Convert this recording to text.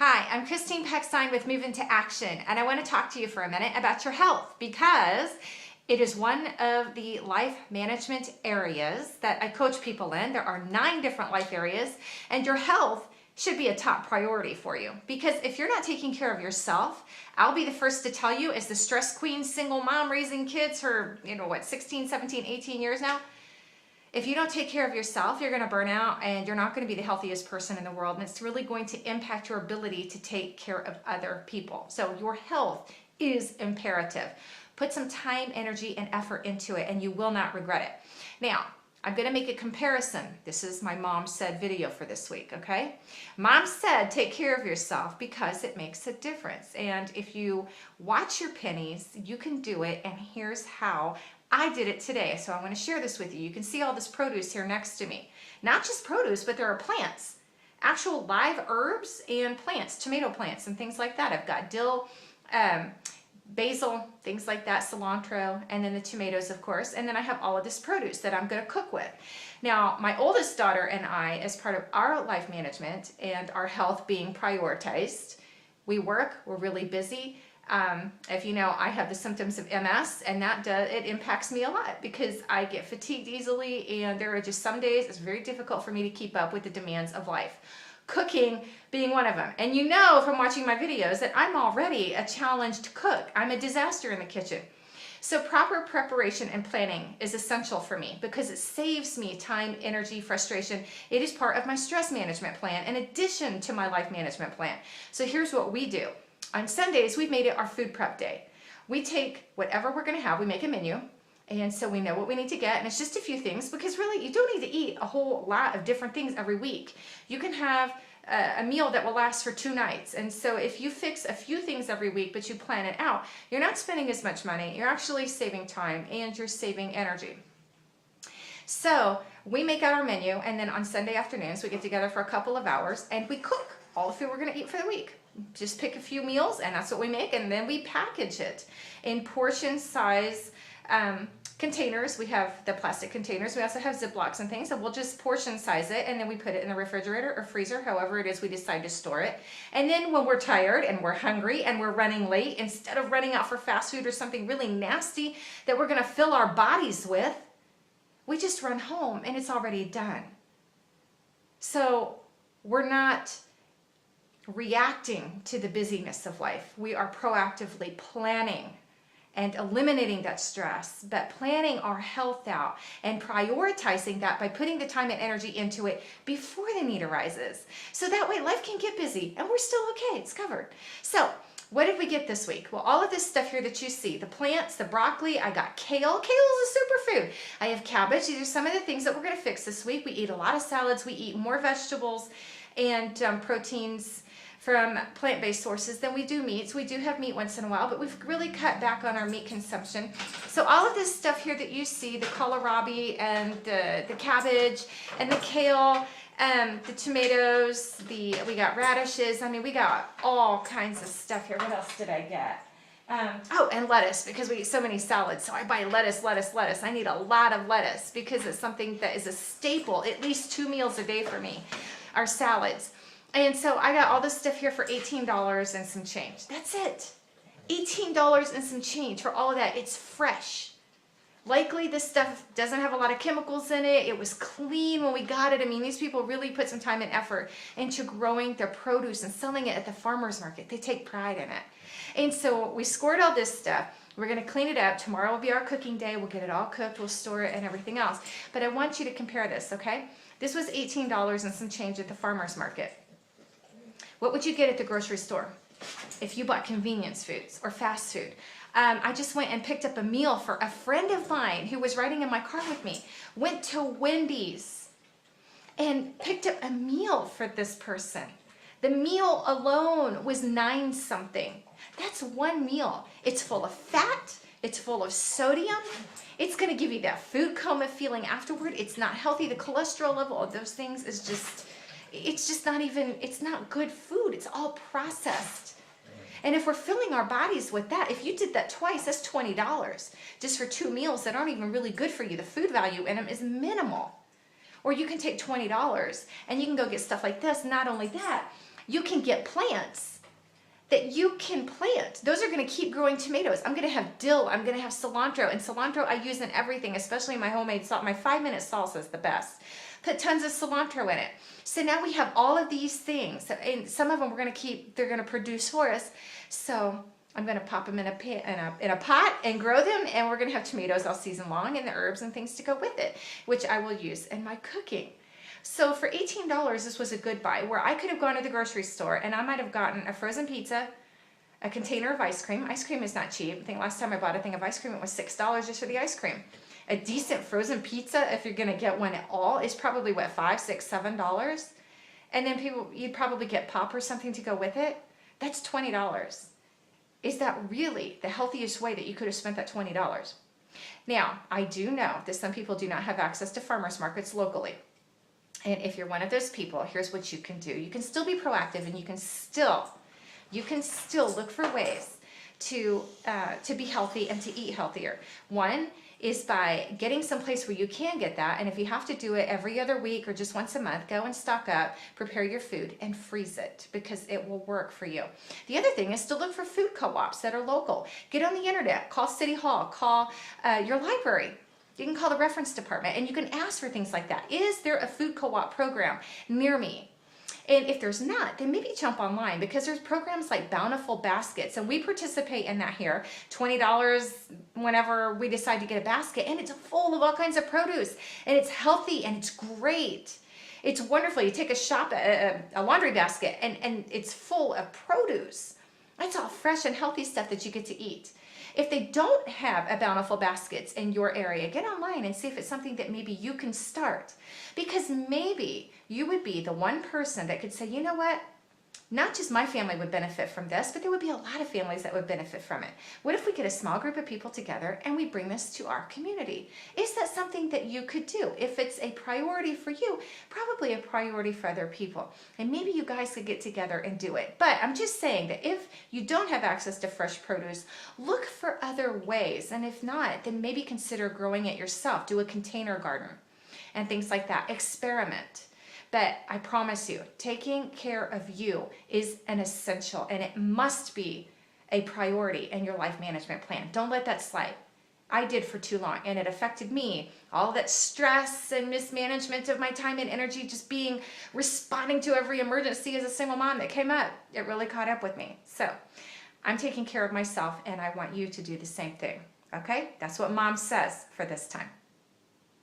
Hi, I'm Christine Peckstein with Move Into Action, and I want to talk to you for a minute about your health because it is one of the life management areas that I coach people in. There are 9 different life areas, and your health should be a top priority for you because if you're not taking care of yourself, I'll be the first to tell you, as the stress queen, single mom raising kids for, 16, 17, 18 years now, if you don't take care of yourself, you're going to burn out and you're not going to be the healthiest person in the world. And it's really going to impact your ability to take care of other people. So your health is imperative. Put some time, energy, and effort into it and you will not regret it. Now, I'm going to make a comparison. This is my Mom Said video for this week, okay? Mom said take care of yourself because it makes a difference. And if you watch your pennies, you can do it. And here's how I did it today. So I want to share this with you. You can see all this produce here next to me. Not just produce, but there are plants. Actual live herbs and plants, tomato plants and things like that. I've got dill, basil, things like that, cilantro, and then the tomatoes, of course. And then I have all of this produce that I'm going to cook with. Now, my oldest daughter and I, as part of our life management and our health being prioritized, we work, we're really busy. If you know, I have the symptoms of MS, and it impacts me a lot because I get fatigued easily, and there are just some days it's very difficult for me to keep up with the demands of life. Cooking being one of them. And you know from watching my videos that I'm already a challenged cook. I'm a disaster in the kitchen. So proper preparation and planning is essential for me because it saves me time, energy, frustration. It is part of my stress management plan in addition to my life management plan. So here's what we do. On Sundays, we've made it our food prep day. We take whatever we're going to have, we make a menu, and so we know what we need to get, and it's just a few things because really you don't need to eat a whole lot of different things every week. You can have a meal that will last for 2 nights, and so if you fix a few things every week but you plan it out, you're not spending as much money, you're actually saving time, and you're saving energy. So we make out our menu, and then on Sunday afternoons we get together for a couple of hours and we cook all the food we're going to eat for the week. Just pick a few meals and that's what we make, and then we package it in portion size containers. We have the plastic containers. We also have Ziplocs and things, and we'll just portion size it, and then we put it in the refrigerator or freezer, however it is we decide to store it. And then when we're tired and we're hungry and we're running late, instead of running out for fast food or something really nasty that we're going to fill our bodies with, we just run home and it's already done. So we're not reacting to the busyness of life. We are proactively planning and eliminating that stress, but planning our health out and prioritizing that by putting the time and energy into it before the need arises. So that way life can get busy and we're still okay, it's covered. So what did we get this week? Well, all of this stuff here that you see, the plants, the broccoli, I got kale. Kale is a superfood. I have cabbage. These are some of the things that we're going to fix this week. We eat a lot of salads. We eat more vegetables and proteins from plant-based sources than we do meats. We do have meat once in a while, but we've really cut back on our meat consumption. So all of this stuff here that you see, the kohlrabi and the cabbage and the kale, the tomatoes, we got radishes. I mean, we got all kinds of stuff here. What else did I get? Oh, and lettuce, because we eat so many salads. So I buy lettuce. I need a lot of lettuce because it's something that is a staple, at least 2 meals a day for me, are salads. And so I got all this stuff here for $18 and some change. That's it. $18 and some change for all of that. It's fresh. Likely this stuff doesn't have a lot of chemicals in it. It was clean when we got it. I mean, these people really put some time and effort into growing their produce and selling it at the farmer's market. They take pride in it. And so we scored all this stuff. We're going to clean it up. Tomorrow will be our cooking day. We'll get it all cooked. We'll store it and everything else. But I want you to compare this, okay? This was $18 and some change at the farmer's market. What would you get at the grocery store if you bought convenience foods or fast food? I just went and picked up a meal for a friend of mine who was riding in my car with me. Went to Wendy's and picked up a meal for this person. The meal alone was $9 something. That's one meal. It's full of fat. It's full of sodium. It's going to give you that food coma feeling afterward. It's not healthy. The cholesterol level of those things is just... it's just not even, it's not good food. It's all processed. And if we're filling our bodies with that, if you did that twice, that's $20 just for 2 meals that aren't even really good for you. The food value in them is minimal. Or you can take $20 and you can go get stuff like this. Not only that, You can get plants that you can plant. Those are going to keep growing tomatoes. I'm going to have dill. I'm going to have cilantro. And cilantro I use in everything, especially my homemade salt. My 5-minute salsa is the best. Put tons of cilantro in it. So now we have all of these things. And some of them we're going to keep, they're going to produce for us. So I'm going to pop them in a pot and grow them. And we're going to have tomatoes all season long and the herbs and things to go with it, which I will use in my cooking. So for $18, this was a good buy, where I could have gone to the grocery store and I might have gotten a frozen pizza, a container of ice cream. Ice cream is not cheap. I think last time I bought a thing of ice cream, it was $6 just for the ice cream. A decent frozen pizza, if you're gonna get one at all, is probably what, $5, $6, $7? And then you'd probably get pop or something to go with it. That's $20. Is that really the healthiest way that you could have spent that $20? Now, I do know that some people do not have access to farmers markets locally. And if you're one of those people, here's what you can do. You can still be proactive, and you can still look for ways to be healthy and to eat healthier. One is by getting someplace where you can get that. And if you have to do it every other week or just once a month, go and stock up, prepare your food, and freeze it, because it will work for you. The other thing is to look for food co-ops that are local. Get on the internet, call City Hall, call your library. You can call the reference department, and you can ask for things like that. Is there a food co-op program near me? And if there's not, then maybe jump online, because there's programs like Bountiful Baskets, and we participate in that here. $20 whenever we decide to get a basket, and it's full of all kinds of produce, and it's healthy, and it's great. It's wonderful. You take a laundry basket, and it's full of produce. That's all fresh and healthy stuff that you get to eat. If they don't have a Bountiful Baskets in your area, get online and see if it's something that maybe you can start. Because maybe you would be the one person that could say, you know what? Not just my family would benefit from this, but there would be a lot of families that would benefit from it. What if we get a small group of people together and we bring this to our community? Is that something that you could do? If it's a priority for you, probably a priority for other people. And maybe you guys could get together and do it. But I'm just saying that if you don't have access to fresh produce, look for other ways. And if not, then maybe consider growing it yourself. Do a container garden and things like that. Experiment. But I promise you, taking care of you is an essential, and it must be a priority in your life management plan. Don't let that slide. I did for too long, and it affected me. All that stress and mismanagement of my time and energy, just responding to every emergency as a single mom that came up, it really caught up with me. So I'm taking care of myself, and I want you to do the same thing. Okay? That's what Mom says for this time.